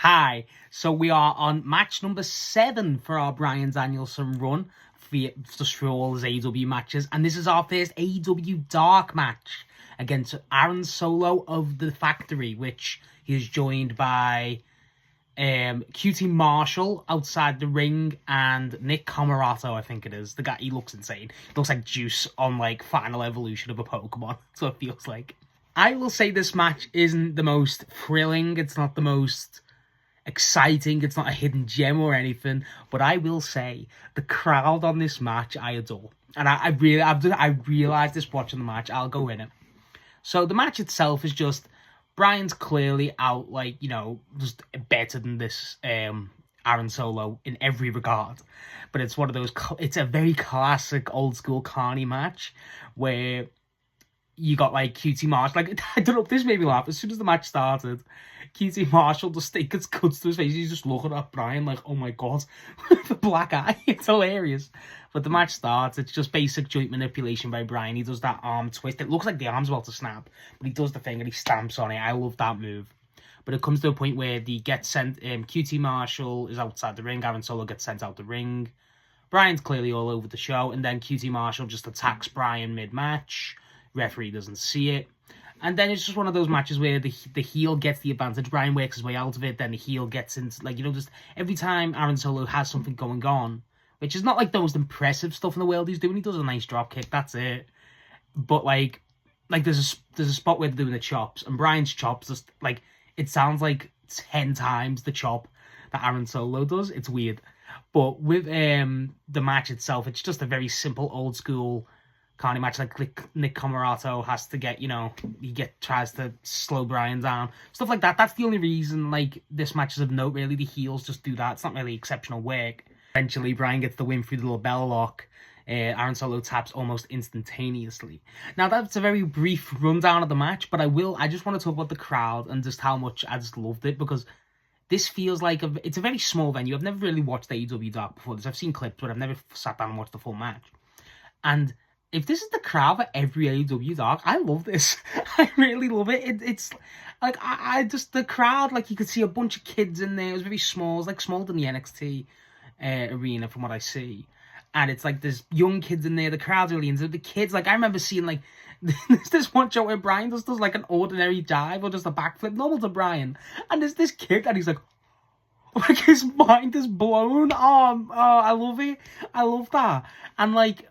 Hi, so we are on match number 7 for our Bryan Danielson run, just for all his AEW matches, and this is our first AEW Dark match against Aaron Solo of The Factory, which he is joined by QT Marshall outside the ring and Nick Comoroto, I think it is. The guy, he looks insane. He looks like Juice on like Final Evolution of a Pokemon, so it feels like. I will say this match isn't the most thrilling, it's not the most exciting, it's not a hidden gem or anything, but I will say the crowd on this match I adore, and I realized this watching the match. I'll go in it. So the match itself is just Bryan's clearly out, like, you know, just better than this Aaron Solo in every regard, but it's one of those, it's a very classic old school Carney match where you got like QT Marshall, like, I don't know, this made me laugh. As soon as the match started, QT Marshall just gets cuts to his face. He's just looking at Bryan like, oh my god, the black eye. It's hilarious. But the match starts. It's just basic joint manipulation by Bryan. He does that arm twist. It looks like the arm's about to snap, but he does the thing and he stamps on it. I love that move. But it comes to a point where the gets sent. QT Marshall is outside the ring. Aaron Solo gets sent out the ring. Bryan's clearly all over the show, and then QT Marshall just attacks Bryan mid-match. Referee doesn't see it. And then it's just one of those matches where the heel gets the advantage. Bryan works his way out of it. Then the heel gets into, like, you know, just every time Aaron Solo has something going on, which is not like the most impressive stuff in the world he's doing. He does a nice drop kick. That's it. But like there's a spot where they're doing the chops, and Bryan's chops just like, it sounds like 10 times the chop that Aaron Solo does. It's weird. But with the match itself, it's just a very simple old school Carney match. Like Nick Comoroto has to get, you know, tries to slow Bryan down, stuff like that. That's the only reason like this match is of note, really. The heels just do that. It's not really exceptional work. Eventually Bryan gets the win through the little bell lock. Aaron Solo taps almost instantaneously. Now that's a very brief rundown of the match, but I just want to talk about the crowd and just how much I just loved it, because this feels like it's a very small venue. I've never really watched AEW Dark before this. I've seen clips, but I've never sat down and watched the full match. And if this is the crowd for every AEW Dark, I love this. I really love it. It's like, I just, the crowd, like, you could see a bunch of kids in there. It was very small. It was like smaller than the NXT arena from what I see. And it's like there's young kids in there. The crowd's really into it. The kids, like, I remember seeing, like, there's this one show where Bryan does like an ordinary dive or just a backflip, normal to Bryan. And there's this kid, and he's like his mind is blown. Oh, I love it. I love that. And like,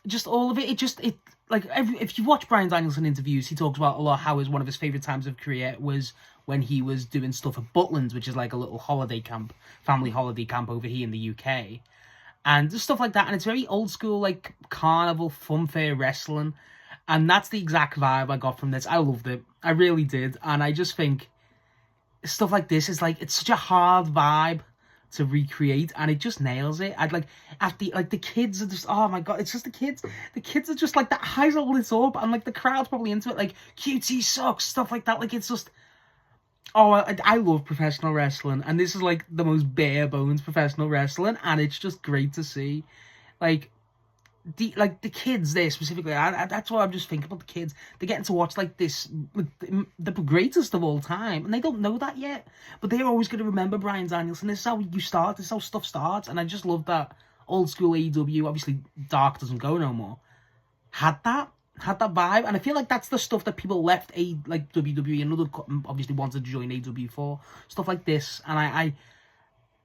just all of it, it like, if you watch Bryan Danielson interviews, he talks about a lot how one of his favorite times of career was when he was doing stuff at Butlins, which is like a little holiday camp, family holiday camp over here in the UK, and just stuff like that. And it's very old school, like carnival funfair wrestling, and that's the exact vibe I got from this. I loved it, I really did, and I just think stuff like this is like, it's such a hard vibe to recreate, and it just nails it. I'd like, the kids are just, oh my god, it's just the kids are just like, the eyes are lit up, and like the crowd's probably into it, like QT sucks, stuff like that. Like, it's just, oh, I love professional wrestling, and this is like the most bare bones professional wrestling, and it's just great to see. Like the kids there specifically, that's what I'm just thinking about. The kids, they're getting to watch like this, the greatest of all time, and they don't know that yet, but they're always going to remember Bryan Danielson. This is how you start, this is how stuff starts, and I just love that old school AEW, obviously Dark doesn't go no more, had that vibe, and I feel like that's the stuff that people left like WWE and other obviously wanted to join AEW for, stuff like this, and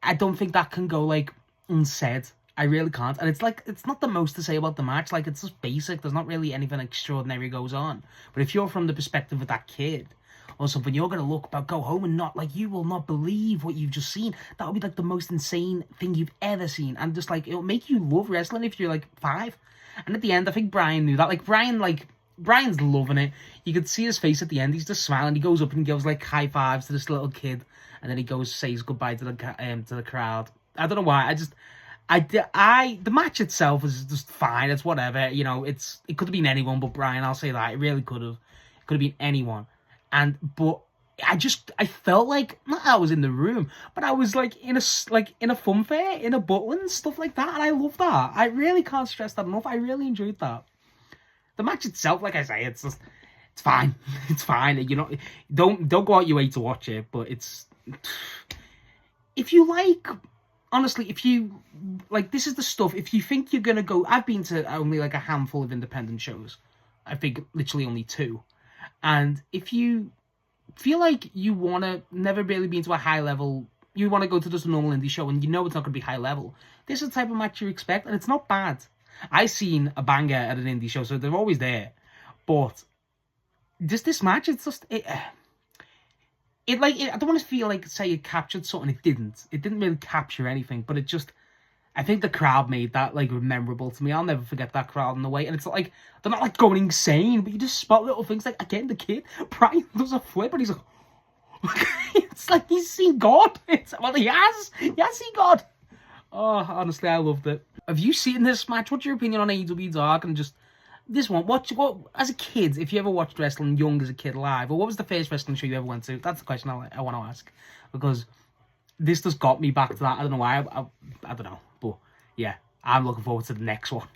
I don't think that can go like unsaid. I really can't. And it's like, it's not the most to say about the match. Like, it's just basic. There's not really anything extraordinary goes on. But if you're from the perspective of that kid or something, you're going to go home and not, like, you will not believe what you've just seen. That would be, like, the most insane thing you've ever seen. And just, like, it'll make you love wrestling if you're, like, 5. And at the end, I think Bryan knew that. Like, Bryan's loving it. You could see his face at the end. He's just smiling. He goes up and gives, like, high fives to this little kid. And then he goes, says goodbye to the crowd. I don't know why. The match itself is just fine. It's whatever, you know. It could have been anyone but Bryan. I'll say that. It really could have. It could have been anyone. But I felt like, not that I was in the room, but I was like in a fun fair, in a Butlins, stuff like that, and I love that. I really can't stress that enough. I really enjoyed that. The match itself, like I say, it's fine. It's fine. You know, don't go out your way to watch it, but it's if you like, honestly, if you like, this is the stuff. If you think you're gonna go, I've been to only like a handful of independent shows. I think literally only 2. And if you feel like you wanna never really been to a high level, you want to go to just a normal indie show, and you know it's not going to be high level, this is the type of match you expect, and it's not bad. I've seen a banger at an indie show, so they're always there. But just this match, it's just I don't want to feel like say it captured something. It didn't. It didn't really capture anything, but it just. I think the crowd made that like memorable to me. I'll never forget that crowd in the way, and it's like they're not like going insane, but you just spot little things like again the kid Bryan does a flip, and he's like. It's like he's seen God. Well, he has seen God. Oh, honestly, I loved it. Have you seen this match? What's your opinion on AEW Dark and just this one? What as a kid, if you ever watched wrestling young as a kid live, or what was the first wrestling show you ever went to? That's the question I want to ask, because this just got me back to that. I don't know why. I don't know, but yeah, I'm looking forward to the next one.